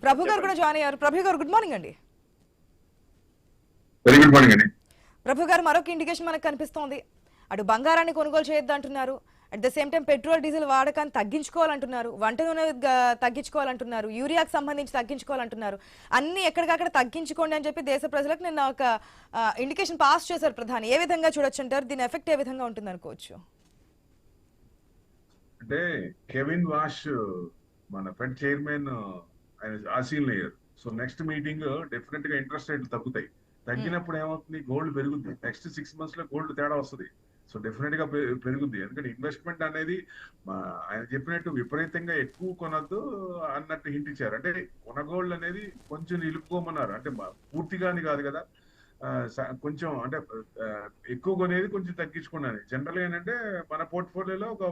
ప్రభు గారు కూడా జాయిన్ అయ్యారు. ప్రభు గారు గుడ్ మార్నింగ్ అండి. వెరీ గుడ్ మార్నింగ్ అండి. ప్రభు గారు మరొక ఇండికేషన్ మనకు కనిపిస్తోంది. అటు బంగారాన్ని కొనుగోలు చేయొద్దు అంటున్నారు, at the same time petrol diesel వాడకాన్ని తగ్గించుకోవాలంటున్నారు, వంట నూనె తగ్గించుకోవాలంటున్నారు, యూరియాకి సంబంధించి తగ్గించుకోవాలంటున్నారు. అన్ని ఎక్కడికక్కడ తగ్గించుకోండి అని చెప్పి దేశ ప్రజలకు నిన్న ఒక ఇండికేషన్ పాస్ చేశారు ప్రధాని. ఏ విధంగా చూడొచ్చు అంటారు? దీని ఎఫెక్ట్ ఏ విధంగా ఉంటుంది అనుకోవచ్చు? అంటే కెవిన్ వాష్ మన ఫెడ్ చైర్మన్ ఆయన ఆసీన్ లేయర్. సో నెక్స్ట్ మీటింగ్ డెఫినెట్ గా ఇంట్రెస్ట్ రేట్లు తగ్గుతాయి. తగ్గినప్పుడు ఏమవుతుంది, గోల్డ్ పెరుగుద్ది. నెక్స్ట్ 6 months లో గోల్డ్ తేడా వస్తుంది. సో డెఫినెట్ గా పెరుగుద్ది. ఎందుకంటే ఇన్వెస్ట్మెంట్ అనేది ఆయన చెప్పినట్టు విపరీతంగా ఎక్కువ కొనద్దు అన్నట్టు హింట్ ఇచ్చారు. అంటే కొనగోల్డ్ అనేది కొంచెం నిలుపుకోమన్నారు. అంటే పూర్తిగా అని కాదు కదా, కొంచెం అంటే ఎక్కువ కొనేది కొంచెం తగ్గించుకున్నాను. జనరల్ ఏంటంటే మన పోర్ట్ఫోలియోలో ఒక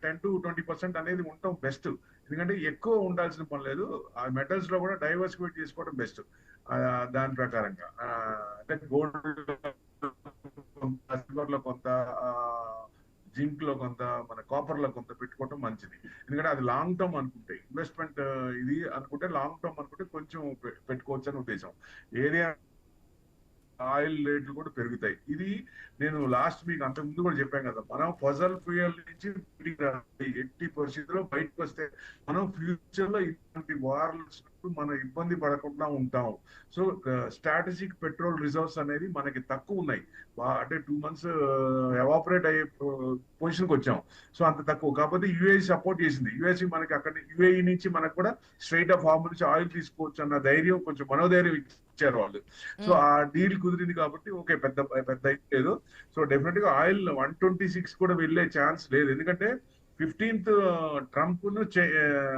10 to 20% అనేది ఉండటం బెస్ట్. ఎందుకంటే ఎక్కువ ఉండాల్సిన పని లేదు. ఆ మెటల్స్ లో కూడా డైవర్సిఫైడ్ చేసుకోవడం బెస్ట్. దాని ప్రకారంగా అంటే గోల్డ్ సిల్వర్ లో కొంత, జింక్ లో కొంత, మన కాపర్ లో కొంత పెట్టుకోవడం మంచిది. ఎందుకంటే అది లాంగ్ టర్మ్ అనుకుంటే, ఇన్వెస్ట్మెంట్ ఇది అనుకుంటే లాంగ్ టర్మ్ అనుకుంటే కొంచెం పెట్టుకోవచ్చు అని ఉద్దేశం. ఏరియా ఆయిల్ రేట్లు కూడా పెరుగుతాయి. ఇది నేను లాస్ట్ వీక్ అంత ముందు కూడా చెప్పాను కదా, మనం ఫజల్ ఫ్యూయల్ నుంచి ఎట్టి పరిస్థితుల్లో బయటకు వస్తే మనం ఫ్యూచర్ లో ఇలాంటి వార్స్ మనం ఇబ్బంది పడకుండా ఉంటాం. సో స్ట్రాటజిక్ పెట్రోల్ రిజర్వ్స్ అనేది మనకి తక్కువ ఉన్నాయి. అంటే 2 months ఎవాపరేట్ అయ్యే పొజిషన్కి వచ్చాం. సో అంత తక్కువ. కాకపోతే యుఏఈ సపోర్ట్ చేసింది. యుఎస్ఈ మనకి అక్కడ యుఏఈ నుంచి మనకు కూడా స్ట్రైట్ ఆఫ్ హార్మ్ నుంచి ఆయిల్ తీసుకోవచ్చు అన్న ధైర్యం, కొంచెం మనోధైర్యం ఇచ్చారు వాళ్ళు. సో ఆ డీల్ కుదిరింది కాబట్టి ఓకే, పెద్ద లేదు. సో డెఫినెట్ గా ఆయిల్ 126 కూడా వెళ్ళే ఛాన్స్ లేదు. ఎందుకంటే 15th ట్రంప్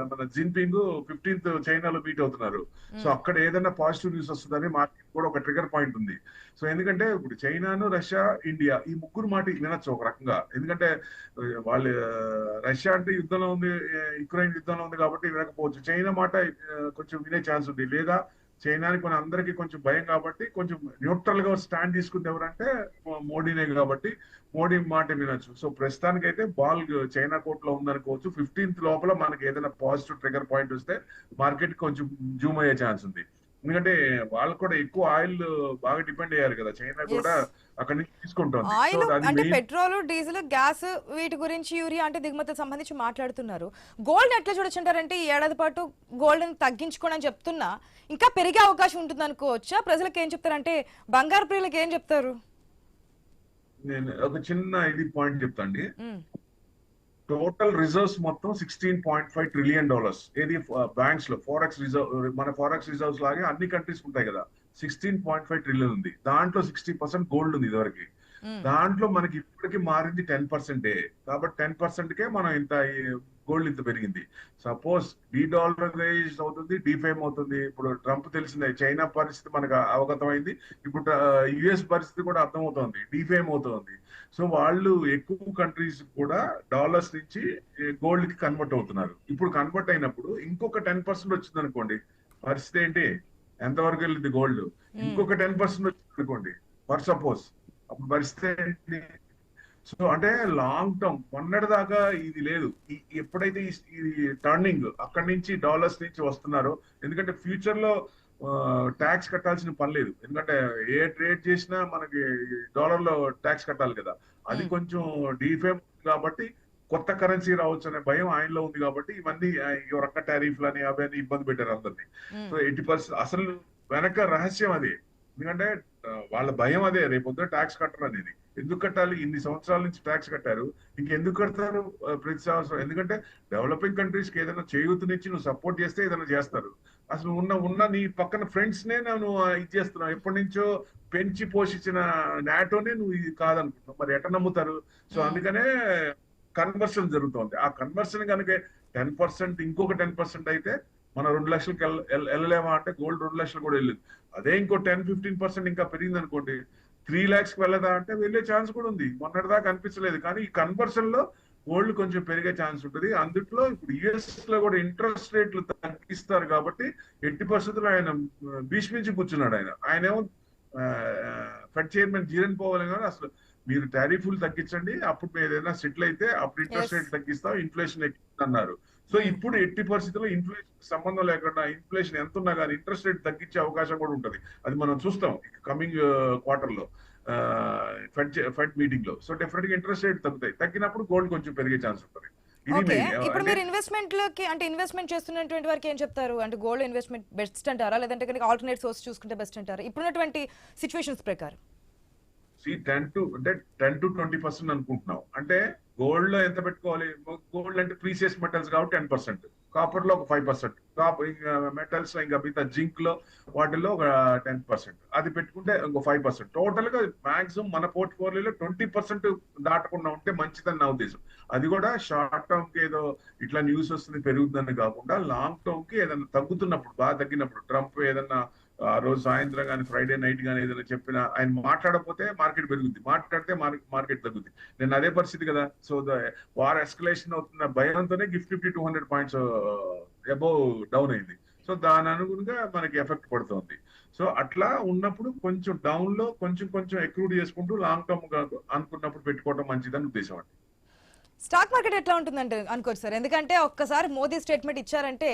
మన జిన్పింగ్ 15th చైనాలో మీట్ అవుతున్నారు. సో అక్కడ ఏదైనా పాజిటివ్ న్యూస్ వస్తుందని మార్కెట్ కూడా ఒక ట్రిగర్ పాయింట్ ఉంది. సో ఎందుకంటే ఇప్పుడు చైనాను, రష్యా, ఇండియా ఈ ముగ్గురు మాట వినొచ్చు ఒక రకంగా. ఎందుకంటే వాళ్ళు రష్యా అంటే యుద్ధంలో ఉంది, యుక్రెయిన్ యుద్ధంలో ఉంది కాబట్టి వినకపోవచ్చు. చైనా మాట కొంచెం వినే ఛాన్స్ ఉంది. లేదా చైనాని కొన్ని అందరికీ కొంచెం భయం కాబట్టి కొంచెం న్యూట్రల్ గా స్టాండ్ తీసుకుంది ఎవరంటే మోడీనే కాబట్టి మోడీ మాట వినొచ్చు. సో ప్రస్తుతానికి అయితే బాల్ చైనా కోర్ట్ లో ఉందనుకోవచ్చు. 15th లోపల మనకి ఏదైనా పాజిటివ్ ట్రిగర్ పాయింట్ వస్తే మార్కెట్ కొంచెం జూమ్ అయ్యే ఛాన్స్ ఉంది. ఎందుకంటే వాళ్ళు కూడా ఎక్కువ ఆయిల్ బాగా డిపెండ్ అయ్యారు కదా, చైనా కూడా అక్కడి నుంచి తీసుకుంటుంది. ఆయిల్ అంటే పెట్రోల్, డీజిల్, గ్యాస్ వీటి గురించి, యూరియా అంటే దిగుమతులకు సంబంధించి మాట్లాడుతున్నారు. గోల్డ్ ఎట్లా చూడొచ్చు అంటారంటే ఈ ఏడాది పాటు గోల్డ్ తగ్గించుకోండి అని చెప్తున్నా ఇంకా పెరిగే అవకాశం ఉంటుంది అనుకోవచ్చా? ప్రజలకు ఏం చెప్తారంటే, బంగారు ప్రియులకు ఏం చెప్తారు? నేను ఒక చిన్న ఇది పాయింట్ చెప్తాండి. టోటల్ రిజర్వ్స్ మొత్తం $16.5 trillion. ఏది బ్యాంక్స్ లో ఫారెక్స్ రిజర్వ్, మన ఫారెక్స్ రిజర్వ్స్ లాగే అన్ని కంట్రీస్ ఉంటాయి కదా. 16.5 trillion ఉంది. దాంట్లో 60% గోల్డ్ ఉంది ఇదివరకు. దాంట్లో మనకి ఇప్పటికి మారింది 10%. కాబట్టి 10% కే మనం ఇంత గోల్డ్ ఇంత పెరిగింది. సపోజ్ డీడాలరైజ్ అవుతుంది, డిఫేమ్ అవుతుంది. ఇప్పుడు ట్రంప్ తెలిసిందే, చైనా పరిస్థితి మనకు అవగతమైంది. ఇప్పుడు యుఎస్ పరిస్థితి కూడా అర్థమవుతోంది, డిఫేమ్ అవుతోంది. సో వాళ్ళు ఎక్కువ కంట్రీస్ కూడా డాలర్స్ నుంచి గోల్డ్ కి కన్వర్ట్ అవుతున్నారు. ఇప్పుడు కన్వర్ట్ అయినప్పుడు ఇంకొక 10% వచ్చింది అనుకోండి, పరిస్థితి ఏంటి? ఎంతవరకు వెళ్ళింది గోల్డ్? ఇంకొక 10% వచ్చింది అనుకోండి ఫర్ సపోజ్, అప్పుడు పరిస్థితి ఏంటి? సో అంటే లాంగ్ టర్మ్ మొన్నటి దాకా ఇది లేదు. ఎప్పుడైతే ఇది టర్నింగ్ అక్కడి నుంచి డాలర్స్ నుంచి వస్తున్నారో, ఎందుకంటే ఫ్యూచర్ లో ట్యాక్స్ కట్టాల్సిన పని లేదు. ఎందుకంటే ఏ ట్రేడ్ చేసినా మనకి డాలర్ లో ట్యాక్స్ కట్టాలి కదా. అది కొంచెం డిఫేమ్ కాబట్టి కొత్త కరెన్సీ రావచ్చు అనే భయం ఆయనలో ఉంది. కాబట్టి ఇవన్నీ రొక్క టారిఫ్లు అని అవన్నీ ఇబ్బంది పెట్టారు అందరినీ. సో 80% అసలు వెనక రహస్యం అది. ఎందుకంటే వాళ్ళ భయం అదే, రేపొద్దున ట్యాక్స్ కట్టరు అనేది. ఎందుకు కట్టాలి? ఇన్ని సంవత్సరాల నుంచి ట్యాక్స్ కట్టారు, ఇంకెందుకు కడతారు ప్రతి సంవత్సరం? ఎందుకంటే డెవలపింగ్ కంట్రీస్ కి ఏదైనా చేయూతనిచ్చి నువ్వు సపోర్ట్ చేస్తే ఏదైనా చేస్తారు. అసలు ఉన్న నీ పక్కన ఫ్రెండ్స్ నే నువ్వు ఇది చేస్తున్నావు. ఎప్పటి నుంచో పెంచి పోషించిన నాటోనే నువ్వు ఇది కాదనుకుంటున్నావు, మరి ఎట్లా నమ్ముతారు? సో అందుకనే కన్వర్షన్ జరుగుతోంది. ఆ కన్వర్షన్ కనుక 10% ఇంకొక 10% అయితే మనం 2 లక్షలకి వెళ్ళలేమా అంటే గోల్డ్ 2 లక్షలు కూడా వెళ్ళింది. అదే ఇంకో 10-15% ఇంకా పెరిగింది అనుకోండి, 3 lakhs వెళ్ళదా అంటే వెళ్ళే ఛాన్స్ కూడా ఉంది. మొన్నటి దాకా అనిపించలేదు, కానీ ఈ కన్వర్షన్ లో గోల్డ్ కొంచెం పెరిగే ఛాన్స్ ఉంటుంది. అందుట్లో ఇప్పుడు యుఎస్ లో కూడా ఇంట్రెస్ట్ రేట్లు తగ్గిస్తారు కాబట్టి ఎట్టి పరిస్థితుల్లో ఆయన భీష్మించి కూర్చున్నాడు. ఆయనేమో ఫెడ్ చైర్మన్ జీరన్ పవల్ కానీ అసలు మీరు టారిఫ్లు తగ్గించండి, అప్పుడు ఏదైనా సెటిల్ అయితే అప్పుడు ఇంట్రెస్ట్ రేట్ తగ్గిస్తాం, ఇన్ఫ్లేషన్ అన్నారు. సో ఇప్పుడు ఎట్టి పరిస్థితుల్లో ఇన్ఫ్లేషన్ సంబంధం లేకుండా ఇన్ఫ్లేషన్ ఎంత ఉన్నా కానీ ఇంట్రెస్ట్ రేట్ తగ్గించే అవకాశం కూడా ఉంటుంది. అది మనం చూస్తాం కమింగ్ క్వార్టర్ లో ఫెడ్ మీటింగ్ లో. సో డెఫినెట్ గా ఇంట్రెస్ట్ రేట్ తగ్గుతాయి. తగ్గినప్పుడు గోల్డ్ కొంచెం పెరిగే ఛాన్స్ ఉంటుంది. ఇది ఓకే, మెయిన్. ఇప్పుడు అంటే మీరు ఇన్వెస్ట్మెంట్లకి అంటే ఇన్వెస్ట్మెంట్ చేస్తున్నటువంటి వారికి ఏం చెప్తారు? అంటే గోల్డ్ ఇన్వెస్ట్మెంట్ బెస్ట్ అంటారా, లేదంటే కనుక ఆల్టర్నేట్ సోర్స్ చూసుకుంటే బెస్ట్ అంటారా ఇప్పుడున్నటువంటి సిచ్యువేషన్స్ ప్రకారం? 10 to 20% అనుకుంటున్నాం. అంటే గోల్డ్ లో ఎంత పెట్టుకోవాలి? గోల్డ్ అంటే ప్రీసియస్ మెటల్స్ కాబట్టి 10%, కాపర్ లో ఒక 5%, మెటల్స్ ఇంకా మిగతా జింక్ లో వాటిల్లో ఒక 10%, అది పెట్టుకుంటే ఇంకో 5%. టోటల్ గా మాక్సిమం మన పోర్ట్ఫోలియోలో 20% దాటకుండా ఉంటే మంచిదని నా ఉద్దేశం. అది కూడా షార్ట్ టర్మ్ కి ఏదో ఇట్లా న్యూస్ వస్తుంది పెరుగుతుందని కాకుండా లాంగ్ టర్మ్ కి ఏదైనా తగ్గుతున్నప్పుడు, బాగా తగ్గినప్పుడు, ట్రంప్ ఏదన్నా ఆ రోజు సాయంత్రం కానీ ఫ్రైడే నైట్ కానీ ఏదైనా చెప్పినా ఆయన మాట్లాడకపోతే మార్కెట్ పెరుగుద్ది, మాట్లాడితే మార్కెట్ తగ్గుద్ది. నేను అదే పరిస్థితి కదా. సో వార్ ఎస్కలేషన్ అవుతున్న భయంతోనే నిఫ్టీ 200 పాయింట్స్ అబౌవ్ డౌన్ అయింది. సో దాని అనుగుణంగా మనకి ఎఫెక్ట్ పడుతుంది. సో అట్లా ఉన్నప్పుడు కొంచెం డౌన్ లో కొంచెం కొంచెం ఎక్రూడ్ చేసుకుంటూ లాంగ్ టర్మ్ అనుకున్నప్పుడు పెట్టుకోవడం మంచిదని ఉద్దేశం అండి. స్టాక్ మార్కెట్ ఎట్లా ఉంటుందంటే అనుకోవచ్చు సార్, ఎందుకంటే ఒక్కసారి మోదీ స్టేట్మెంట్ ఇచ్చారంటే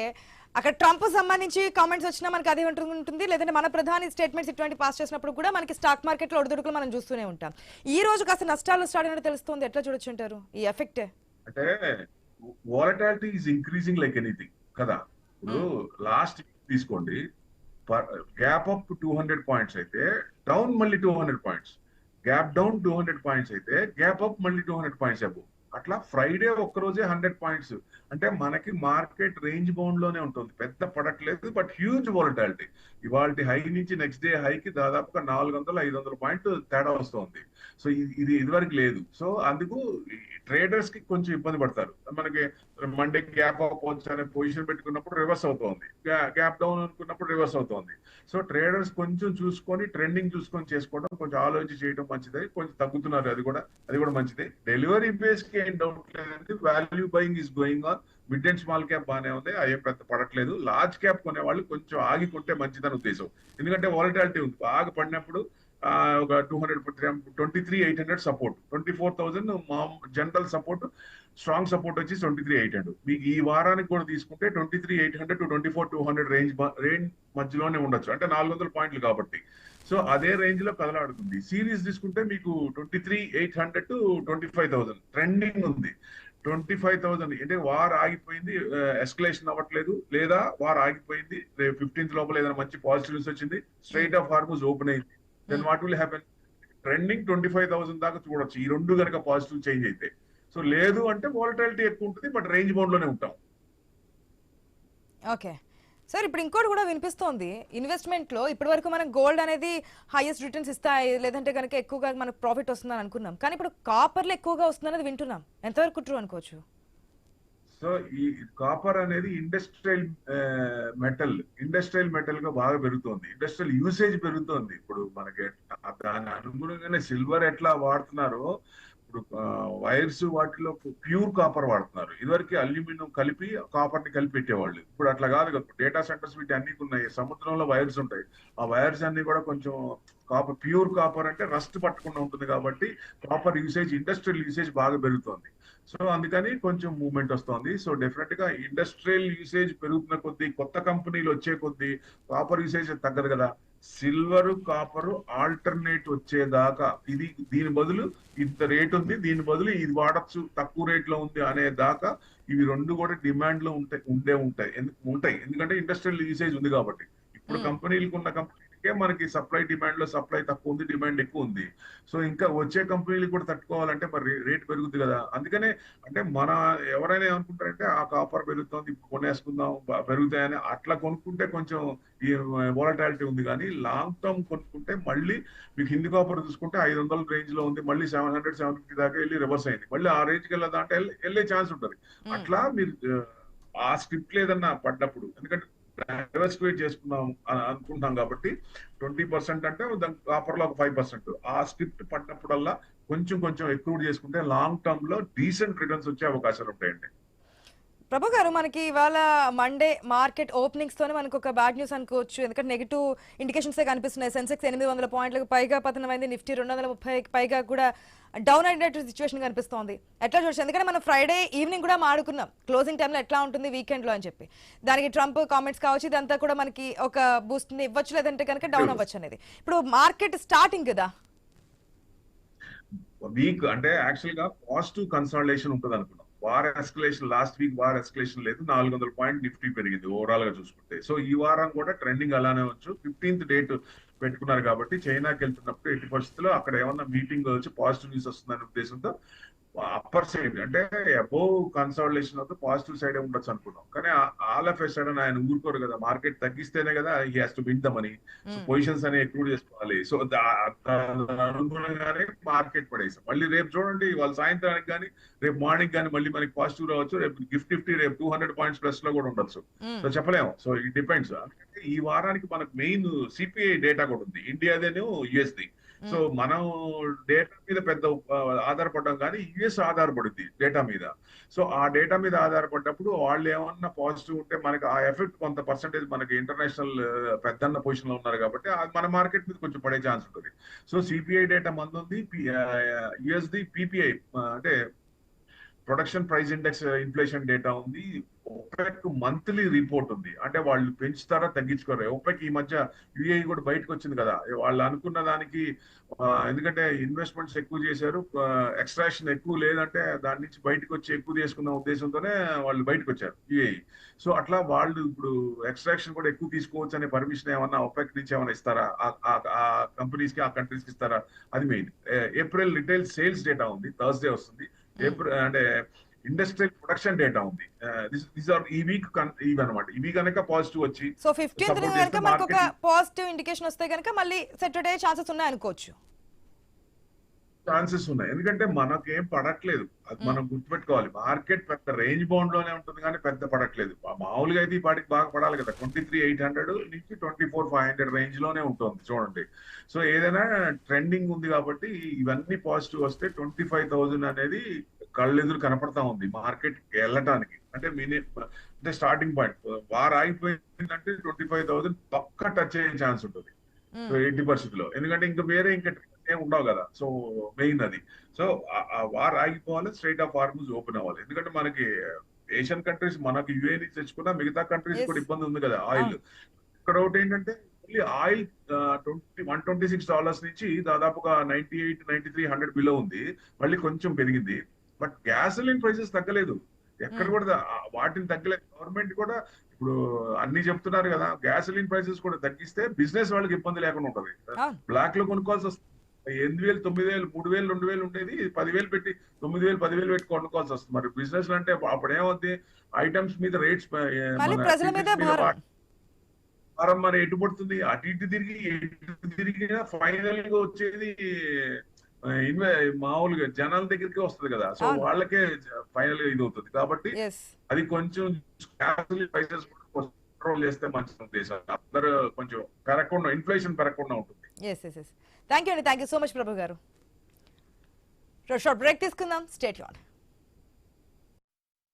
అక్కడ ట్రంప్ సంబంధించి కామెంట్స్ వచ్చినా మనకి అదే ఉంటుంది, లేదంటే మన ప్రధాని స్టేట్మెంట్స్ ఇటువంటి పాస్ చేసినప్పుడు కూడా మనకి స్టాక్ మార్కెట్ లో ఒడిదుడుకులు మనం చూస్తూనే ఉంటాం. ఈ రోజు కాస్త నష్టాలు స్టార్ట్ అయినట్టు తెలుస్తుంది. ఎట్లా చూడొచ్చు అంటారు ఈ ఎఫెక్ట్? అంటే volatility is increasing like anything కదా. ఇప్పుడు లాస్ట్ తీసుకోండి, గ్యాప్ అప్ 200 పాయింట్స్ అయితే డౌన్ మళ్ళీ 200 పాయింట్స్, గ్యాప్ డౌన్ 200 పాయింట్స్ అయితే గ్యాప్ అప్ మళ్ళీ 200 పాయింట్స్ అబౌవ్. అట్లా ఫ్రైడే ఒక్కరోజే 100 పాయింట్స్. అంటే మనకి మార్కెట్ రేంజ్ బౌండ్ లోనే ఉంటుంది, పెద్ద పడట్లేదు, బట్ హ్యూజ్ వాలటాలిటీ. ఇవాళ హై నుంచి నెక్స్ట్ డే హైకి దాదాపుగా 400-500 పాయింట్ తేడా వస్తుంది. సో ఇది ఇదివరకు లేదు. సో అందుకు ట్రేడర్స్ కి కొంచెం ఇబ్బంది పడతారు. మనకి మండే గ్యాప్ అవ్వచ్చు అనే పొజిషన్ పెట్టుకున్నప్పుడు రివర్స్ అవుతోంది, గ్యాప్ డౌన్ అనుకున్నప్పుడు రివర్స్ అవుతోంది. సో ట్రేడర్స్ కొంచెం చూసుకొని ట్రెండింగ్ చూసుకొని చేసుకోవడం, కొంచెం ఆలోచించి చేయడం మంచిది. కొంచెం తగ్గుతున్నారు, అది కూడా మంచిదే. డెలివరీ బేస్ కి ఏం డౌట్ లేదండి. Value buying is going on. Mid and small cap బాగానే ఉంది, అయ్యే పెద్ద పడట్లేదు. లార్జ్ క్యాప్ కొనే వాళ్ళు కొంచెం ఆగి కొంటే మంచిదని ఉద్దేశం. ఎందుకంటే వాలటాలిటీ ఉంది. బాగా పడినప్పుడు ఒక 23,800 సపోర్ట్, 24,000 మా జనరల్ సపోర్ట్, స్ట్రాంగ్ సపోర్ట్ వచ్చి 23,800. మీకు ఈ వారానికి కూడా తీసుకుంటే 23,800 to 24,200 రేంజ్ మధ్యలోనే ఉండొచ్చు. అంటే 400 పాయింట్లు కాబట్టి. సో అదే రేంజ్ లో కదలాడుతుంది. సిరీస్ తీసుకుంటే మీకు 23,800 to 25,000 ట్రెండింగ్ ఉంది. 25,000 అంటే వార్ ఆగిపోయింది, ఎస్కలేషన్ అవ్వట్లేదు, లేదా వార్ ఆగిపోయింది, 15th లోపల ఏదైనా మంచి పాజిటివ్ న్యూస్ వచ్చింది, స్ట్రైట్ ఆఫ్ హార్మూజ్ ఓపెన్ అయింది, then what will happen? Trending 25,000 దాకా చూడొచ్చు, ఈ రెండు కనుక పాజిటివ్ చేంజ్ అయితే. సో లేదు అంటే వాలటాలిటీ ఎక్కువ ఉంటుంది, బట్ రేంజ్ బౌండ్ లోనే ఉంటాం. ఓకే సార్, ఇప్పుడు ఇంకోటి కూడా వినిపిస్తోంది, ఇన్వెస్ట్మెంట్ లో ఇప్పటి వరకు మనం గోల్డ్ అనేది హైయెస్ట్ రిటర్న్స్ ఇస్తాయి, లేదంటే కనుక ఎక్కువగా మనకు ప్రాఫిట్ వస్తుందని అనుకున్నాం, కానీ ఇప్పుడు కాపర్లో ఎక్కువగా వస్తుందనేది వింటున్నాం. ఎంతవరకు ట్రూ అనుకోవచ్చు? సో ఈ కాపర్ అనేది ఇండస్ట్రియల్ మెటల్ గా బాగా పెరుగుతోంది. ఇండస్ట్రియల్ యూసేజ్ పెరుగుతోంది. ఇప్పుడు మనకి దాని అనుగుణంగానే సిల్వర్ ఎట్లా వాడుతున్నారో ఇప్పుడు వైర్స్ వాటిలో ప్యూర్ కాపర్ వాడుతున్నారు. ఇదివరకు అల్యూమినియం కలిపి కాపర్ ని కలిపి పెట్టేవాళ్ళు. ఇప్పుడు అట్లా కాదు కదా. డేటా సెంటర్స్ వీటి అన్ని ఉన్నాయి, సముద్రంలో వైర్స్ ఉంటాయి. ఆ వైర్స్ అన్ని కూడా కొంచెం కాపర్, ప్యూర్ కాపర్ అంటే రస్ట్ పట్టకుండా ఉంటుంది కాబట్టి కాపర్ యూసేజ్, ఇండస్ట్రియల్ యూసేజ్ బాగా పెరుగుతోంది. సో అందుకని కొంచెం మూవ్మెంట్ వస్తుంది. సో డెఫినెట్ గా ఇండస్ట్రియల్ యూసేజ్ పెరుగుతున్న కొద్దీ, కొత్త కంపెనీలు వచ్చే కొద్దీ కాపర్ యూసేజ్ తగ్గదు కదా. సిల్వర్ కాపర్ ఆల్టర్నేట్ వచ్చేదాకా, దీని బదులు ఇంత రేట్ ఉంది, దీని బదులు ఇది వాడచ్చు, తక్కువ రేట్ లో ఉంది అనే దాకా ఇవి రెండు కూడా డిమాండ్ లో ఉంటాయి. ఎందుకంటే ఇండస్ట్రియల్ యూసేజ్ ఉంది కాబట్టి. ఇప్పుడు కంపెనీలకు ఉన్న కంపెనీలకే మనకి సప్లై డిమాండ్ లో సప్లై తక్కువ ఉంది, డిమాండ్ ఎక్కువ ఉంది. సో ఇంకా వచ్చే కంపెనీలు కూడా తట్టుకోవాలంటే మరి రేట్ పెరుగుతుంది కదా. అందుకనే అంటే ఎవరైనా ఏమనుకుంటారంటే ఆ కాపర్ పెరుగుతుంది ఇప్పుడు కొనేసుకుందాం, పెరుగుతాయని అట్లా కొనుక్కుంటే కొంచెం ఈ వాలటాలిటీ ఉంది. కానీ లాంగ్ టర్మ్ కొనుక్కుంటే మళ్ళీ మీకు హిందీ కాపర్ చూసుకుంటే 500 రేంజ్ లో ఉంది, మళ్ళీ 700-750 దాకా వెళ్ళి రివర్స్ అయింది, మళ్ళీ ఆ రేంజ్కి వెళ్ళదంటే వెళ్ళే ఛాన్స్ ఉంటుంది. అట్లా మీరు ఆ స్క్రిప్ట్ లేదన్నా పడ్డప్పుడు, ఎందుకంటే డైవర్సిఫై చేసుకున్నాం అనుకుంటాం కాబట్టి 20% అంటే దాని కాపర్ లో ఒక 5%, ఆ స్క్రిప్ట్ పడ్డప్పుడల్లా కొంచెం కొంచెం ఎక్కువ చేసుకుంటే లాంగ్ టర్మ్ లో డీసెంట్ రిటర్న్స్ వచ్చే అవకాశాలు ఉంటాయండి. ప్రభు గారు, మనకి ఇవాళ మండే మార్కెట్ ఓపెనింగ్స్ తోనే మనకు ఒక బ్యాడ్ న్యూస్ అనుకోవచ్చు. ఎందుకంటే నెగిటివ్ ఇండికేషన్స్ కనిపిస్తున్నాయి. సెన్సెక్స్ 800 పాయింట్లకు పైగా పతనమైంది. నిఫ్టీ 230కి పైగా కూడా డౌన్ అయినట్టు సిచ్యువేషన్ కనిపిస్తోంది. ఎట్లా చూడొచ్చు? ఎందుకంటే మనం ఫ్రైడే ఈవినింగ్ కూడా మాడుకున్నాం క్లోజింగ్ టైంలో ఎట్లా ఉంటుంది వీకెండ్ లో అని చెప్పి. దానికి ట్రంప్ కామెంట్స్ కావచ్చు, ఇదంతా కూడా మనకి ఒక బూస్ట్ ని ఇవ్వచ్చు, లేదంటే కనుక డౌన్ అవ్వచ్చు అనేది. ఇప్పుడు మార్కెట్ స్టార్టింగ్ కదా, వీక్ అంటే యాక్చువల్ గా పాజిటివ్ కన్సాలిడేషన్ ఉంటుంది అనుకున్నాం. War escalation last week war escalation లేదు, 400 పాయింట్ నిఫ్టీ పెరిగింది ఓవరాల్ గా చూసుకుంటే. సో ఈ వారం కూడా ట్రెండింగ్ అలానే వచ్చు. 15th డేట్ పెట్టుకున్నారు కాబట్టి చైనాకి వెళ్తున్నప్పుడు ఎట్టి పరిస్థితుల్లో అక్కడ ఏమన్నా మీటింగ్ వచ్చి పాజిటివ్ న్యూస్ వస్తుందనే ఉద్దేశంతో అప్పర్ సైడ్ అంటే అబోవ్ కన్సాలిడేషన్ అవుతే పాజిటివ్ సైడ్ ఉండొచ్చు అనుకున్నాం. కానీ ఆల్ ఆఫ్ ఎ సడన్ ఆయన ఊరుకోరు కదా, మార్కెట్ తగ్గిస్తేనే కదా he has to win the money. So positions అనేవి ఎక్కువ చేసుకోవాలి. సో అనుగుణంగానే మార్కెట్ పడేసాం. మళ్ళీ రేపు చూడండి, వాళ్ళ సాయంత్రానికి కానీ రేపు మార్నింగ్ కానీ మళ్ళీ మనకి పాజిటివ్ రావచ్చు. రేపు నిఫ్టీ రేపు 200 పాయింట్స్ ప్లస్ లో కూడా ఉండొచ్చు. సో చెప్పలేము. So it depends. ఎందుకంటే ఈ వారానికి మనకు మెయిన్ సిపిఐ డేటా కూడా ఉంది, ఇండియాదేను యుఎస్ది. సో మనం డేటా మీద పెద్ద ఆధారపడడం కానీ యుఎస్ ఆధారపడుద్ది డేటా మీద. సో ఆ డేటా మీద ఆధారపడినప్పుడు వాళ్ళు ఏమన్నా పాజిటివ్ ఉంటే మనకి ఆ ఎఫెక్ట్ కొంత పర్సెంటేజ్ మనకి ఇంటర్నేషనల్ పెద్దన్న పొజిషన్ లో ఉన్నారు కాబట్టి మన మార్కెట్ మీద కొంచెం పడే ఛాన్స్ ఉంటుంది. సో సిపిఐ డేటా మంది ఉంది, యుఎస్ది పిపిఐ అంటే production price index inflation data ఉంది, ఓపెక్ మంత్లీ రిపోర్ట్ ఉంది. అంటే వాళ్ళు పెంచుతారా తగ్గించుకోరా. ఓపెక్ ఈ మధ్య యుఏఈ కూడా బయటకు వచ్చింది కదా, వాళ్ళు అనుకున్న దానికి ఎందుకంటే ఇన్వెస్ట్మెంట్స్ ఎక్కువ చేశారు, ఎక్స్ట్రాక్షన్ ఎక్కువ లేదంటే దాని నుంచి బయటకు వచ్చి ఎక్కువ తీసుకున్న ఉద్దేశంతోనే వాళ్ళు బయటకు వచ్చారు యుఏఈ. సో అట్లా వాళ్ళు ఇప్పుడు ఎక్స్ట్రాక్షన్ కూడా ఎక్కువ తీసుకోవచ్చు అనే పర్మిషన్ ఏమన్నా ఓపెక్ నుంచి ఏమైనా ఇస్తారా, ఆ కంపెనీస్ కి ఆ కంట్రీస్ కి ఇస్తారా, అది main. April retail sales data ఉంది, థర్స్డే వస్తుంది. ఏప్రిల్ అంటే ఇండస్ట్రియల్ ప్రొడక్షన్ డేటా ఉంది. ఈ వీక్ ఇవి అనమాట. ఇవి కనుక పాజిటివ్ వచ్చి సో 15th కనుక మనకు ఒక పాజిటివ్ ఇండికేషన్ వస్తే కనుక మళ్ళీ సెటర్డే ఛాన్సెస్ ఉన్నాయి అనుకోవచ్చు. ఛాన్సెస్ ఉన్నాయి, ఎందుకంటే మనకేం పడట్లేదు. అది మనం గుర్తుపెట్టుకోవాలి. మార్కెట్ పెద్ద రేంజ్ బౌండ్ లోనే ఉంటుంది కానీ పెద్ద పడట్లేదు. మామూలుగా అయితే ఈ పాటికి బాగా పడాలి కదా, 23,800 నుంచి 24,500 రేంజ్ లోనే ఉంటుంది చూడండి. సో ఏదైనా ట్రెండింగ్ ఉంది కాబట్టి ఇవన్నీ పాజిటివ్ వస్తే 25,000 అనేది కళ్ళెదురు కనపడతా ఉంది మార్కెట్ వెళ్ళటానికి. అంటే అంటే స్టార్టింగ్ పాయింట్ వార్ ఆగిపోయిందంటే 25,000 పక్కా టచ్ అయ్యే ఛాన్స్ ఉంటుంది. సో 80% లో, ఎందుకంటే ఇంకా వేరే ఇంకా ఏం ఉండవు కదా. సో మెయిన్ అది. సో ఆ వార్ ఆగిపోవాలి, స్ట్రైట్ ఆఫ్ హార్మూజ్ ఓపెన్ అవ్వాలి. ఎందుకంటే మనకి ఏషియన్ కంట్రీస్ మనకి యుఏ నుంచి తెచ్చుకున్నా మిగతా కంట్రీస్ కూడా ఇబ్బంది ఉంది కదా ఆయిల్. ఇక్కడ ఒకటి ఏంటంటే ఆయిల్ $126 నుంచి దాదాపుగా 98, 93, 100 బిలో ఉంది. మళ్ళీ కొంచెం పెరిగింది. బట్ గ్యాసోలిన్ ప్రైసెస్ తగ్గలేదు ఎక్కడ కూడా, వాటిని తగ్గలేదు. గవర్నమెంట్ కూడా ఇప్పుడు అన్ని చెప్తున్నారు కదా, గ్యాసోలిన్ ప్రైసెస్ కూడా తగ్గిస్తే బిజినెస్ వాళ్ళకి ఇబ్బంది లేకుండా ఉంటది. బ్లాక్ లో కొనుక్కోవాల్సి వస్తుంది. 8,000, 9,000, 3,000, 2,000 ఉండేది 10,000 పెట్టి 9,000, 10,000 పెట్టి కొనుక్కోవాల్సి వస్తుంది. మరి బిజినెస్ అంటే అప్పుడు ఏమవుతుంది, ఐటమ్స్ మీద రేట్స్ భారం మరి ఎటు పడుతుంది. అటు ఇటు తిరిగినా ఫైనల్ గా వచ్చేది మామూలుగా జనాల దగ్గరికి వస్తుంది కదా. సో వాళ్ళకే ఫైనల్ గా ఇది అవుతుంది. కాబట్టి అది కొంచెం ప్రైసెస్ కంట్రోల్ చేస్తే మంచి ఉద్దేశం. అందరూ కొంచెం పెరగకుండా, ఇన్ఫ్లేషన్ పెరగకుండా ఉంటుంది. థ్యాంక్ యూ అండి, థ్యాంక్ యూ సో మచ్ ప్రభు గారు. షార్ట్ బ్రేక్ తీసుకుందాం, స్టే ట్యూన్డ్.